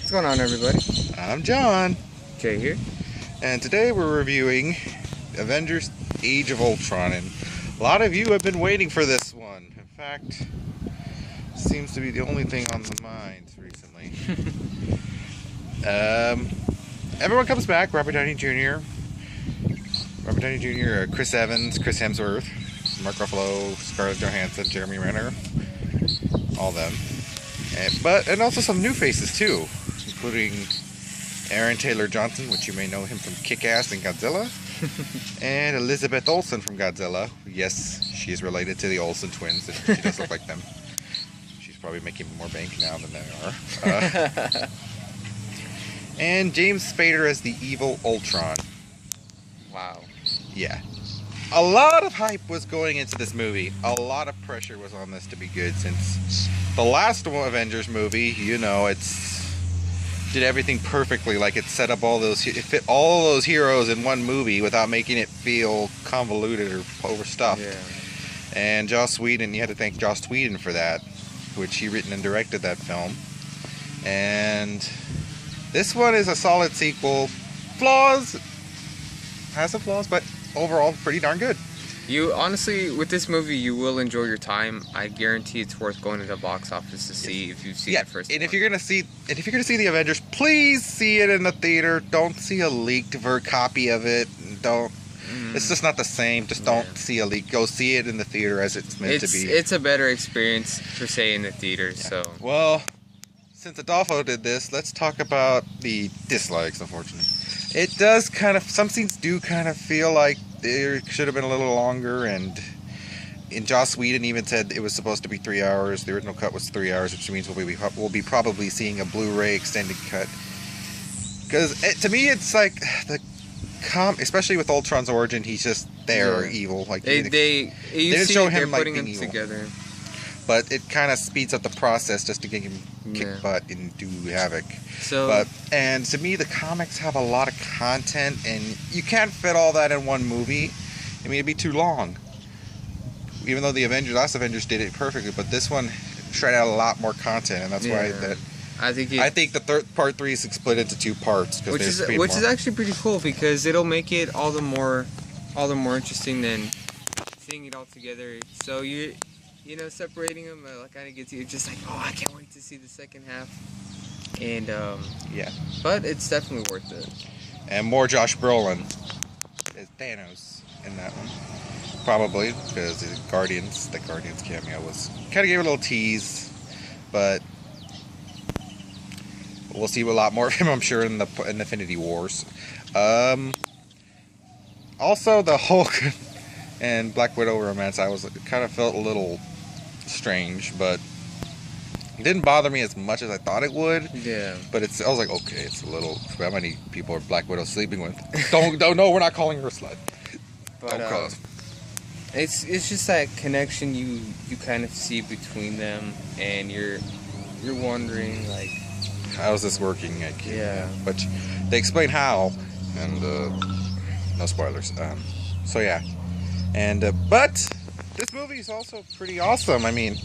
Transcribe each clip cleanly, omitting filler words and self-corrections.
What's going on, everybody? I'm John. Jay here. And today we're reviewing Avengers Age of Ultron. And a lot of you have been waiting for this one. In fact, seems to be the only thing on the minds recently. Everyone comes back. Robert Downey Jr., Chris Evans, Chris Hemsworth, Mark Ruffalo, Scarlett Johansson, Jeremy Renner, all them. And also some new faces too, including Aaron Taylor-Johnson, which you may know him from Kick-Ass and Godzilla, and Elizabeth Olsen from Godzilla. Yes, she's related to the Olsen twins, and she does look like them. She's probably making more bank now than they are. And James Spader as the evil Ultron. Wow. Yeah. A lot of hype was going into this movie. A lot of pressure was on this to be good, since the last Avengers movie, did everything perfectly. Like, it set up it fit all those heroes in one movie without making it feel convoluted or overstuffed. Yeah. And Joss Whedon, you had to thank Joss Whedon for that, which he written and directed that film. And this one is a solid sequel. Has some flaws, but overall pretty darn good. You honestly, with this movie, you will enjoy your time. I guarantee it's worth going to the box office to see if you've seen the first. And if you're gonna see the Avengers, please see it in the theater. Don't see a leaked copy of it. Don't. It's just not the same. Just don't see a leak. Go see it in the theater as it's meant to be. It's a better experience per se in the theater. Yeah. So well, since Adolfo did this, let's talk about the dislikes. Unfortunately, it does some scenes do kind of feel like there should have been a little longer, and Joss Whedon even said it was supposed to be 3 hours. The original cut was 3 hours, which means we'll be probably seeing a Blu-ray extended cut. Because to me, it's like especially with Ultron's origin, he's just evil. Like they didn't show him like being evil together. But it kind of speeds up the process just to get him kick butt and do havoc. And to me, the comics have a lot of content, and you can't fit all that in one movie. I mean, it'd be too long. Even though the last Avengers did it perfectly, but this one tried out a lot more content, and that's why I think the part 3 is split into 2 parts, which is actually pretty cool, because it'll make it all the more interesting than seeing it all together. So separating them kind of gets you just like, oh, I can't wait to see the second half. And but it's definitely worth it. And more Josh Brolin as Thanos in that one, probably because the Guardians cameo was kind of gave it a little tease, but we'll see a lot more of him, I'm sure, in Infinity Wars. Also, the Hulk and Black Widow romance, kind of felt a little strange, but it didn't bother me as much as I thought it would. Yeah. But I was like, okay, it's a little. How many people are Black Widow sleeping with? Don't know. We're not calling her a slut. But it's just that connection you kind of see between them, and you're wondering like, how is this working? But they explain how, and no spoilers. So yeah, and but this movie is also pretty awesome. I mean,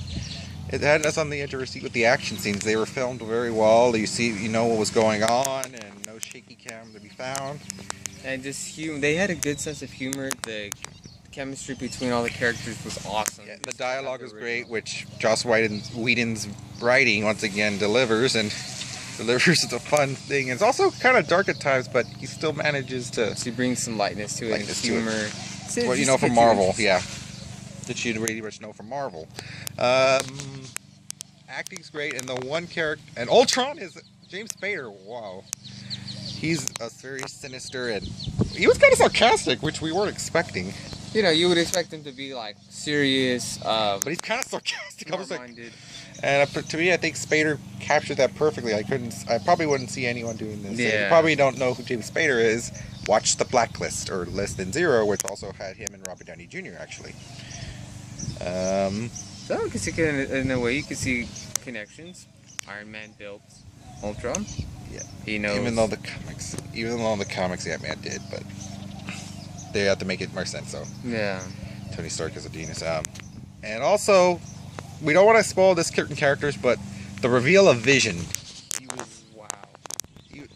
it had us on the edge of our seat with the action scenes. They were filmed very well. You know what was going on, and no shaky cam to be found. And just they had a good sense of humor. The chemistry between all the characters was awesome. Yeah, the dialogue was great, which Joss Whedon's writing once again delivers a fun thing. It's also kind of dark at times, but he still manages to bring some lightness to it and humor. Well, from Marvel, that you really much know from Marvel. Acting's great, and the one character, and Ultron is James Spader. Wow, he's a very sinister, and he was kind of sarcastic, which we weren't expecting. You would expect him to be like serious, but he's kind of sarcastic. And to me, I think Spader captured that perfectly. I probably wouldn't see anyone doing this. Yeah. You probably don't know who James Spader is. Watch The Blacklist or Less Than Zero, which also had him and Robert Downey Jr. actually. So I guess in a way you could see connections. Iron Man built Ultron. Yeah. He knows. Even though the comics, Ant-Man did, but they have to make it more sense. So yeah. Tony Stark is a genius. And also, we don't want to spoil this certain characters, but the reveal of Vision.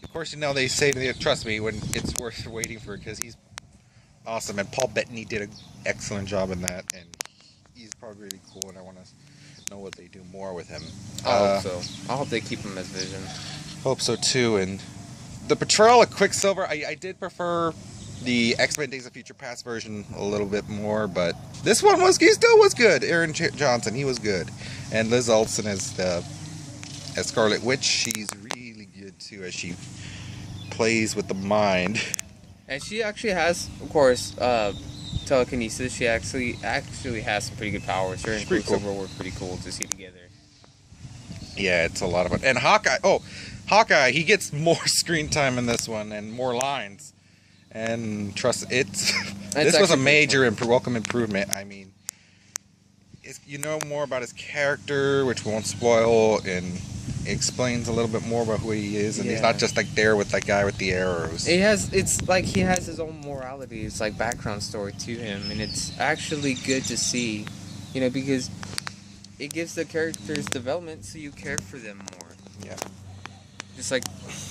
of course, you know, they say, trust me, when it's worth waiting for, because he's awesome. And Paul Bettany did an excellent job in that, and he's probably really cool, and I want to know what they do more with him. I hope so. I hope they keep him as Vision. Hope so, too. And the portrayal of Quicksilver, I did prefer the X-Men Days of Future Past version a little bit more, but this one he still was good. Aaron Johnson, he was good. And Liz Olsen as Scarlet Witch, she's really good too, as she plays with the mind. And she actually has, of course, telekinesis. She actually has some pretty good powers. Her and Quicksilver were pretty cool to see together. Yeah, it's a lot of fun. And Hawkeye, he gets more screen time in this one and more lines. And trust, this was a major welcome improvement. I mean, you know more about his character, which we won't spoil, and it explains a little bit more about who he is, and he's not just like there with that guy with the arrows. It's like he has his own morality. It's like background story to him, and it's actually good to see, you know, because it gives the characters development, so you care for them more. Yeah. Just like,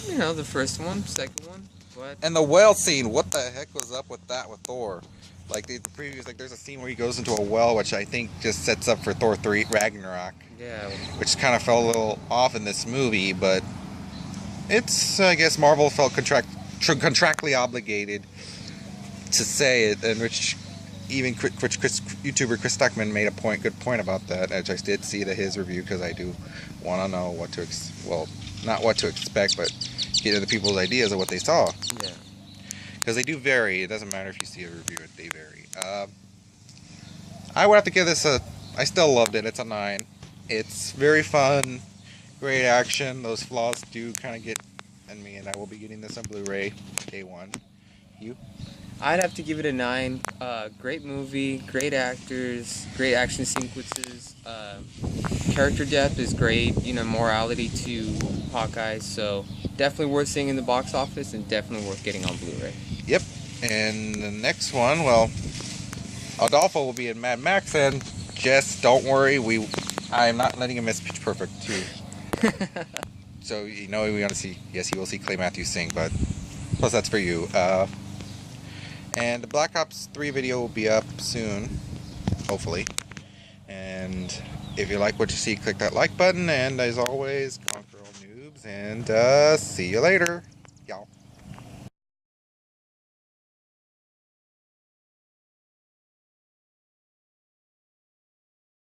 you know, the first one, second one. What? And the whale scene, what the heck was up with that with Thor? Like the previous, like there's a scene where he goes into a well, which I think just sets up for Thor 3 Ragnarok. Yeah. Which kind of fell a little off in this movie, but it's, I guess Marvel felt contractually obligated to say it, and which even YouTuber Chris Stuckman made a good point about that. I just did see his review because I do want to know what to not what to expect, but get other people's ideas of what they saw. Yeah. Because they do vary. It doesn't matter if you see a review, they vary. I would have to give this I still loved it. It's a 9. It's very fun, great action. Those flaws do kind of get in me, and I will be getting this on Blu-ray day 1. You? I'd have to give it a 9. Great movie, great actors, great action sequences. Character depth is great. You know, morality to Hawkeye. So definitely worth seeing in the box office, and definitely worth getting on Blu-ray. Yep. And the next one, well, Adolfo will be in Mad Max, and just don't worry, I'm not letting him miss Pitch Perfect 2. So, you know, we want to see, yes, he will see Clay Matthews sing, but plus that's for you. And the Black Ops 3 video will be up soon, hopefully. And if you like what you see, click that like button, and as always, conquer all noobs, and see you later.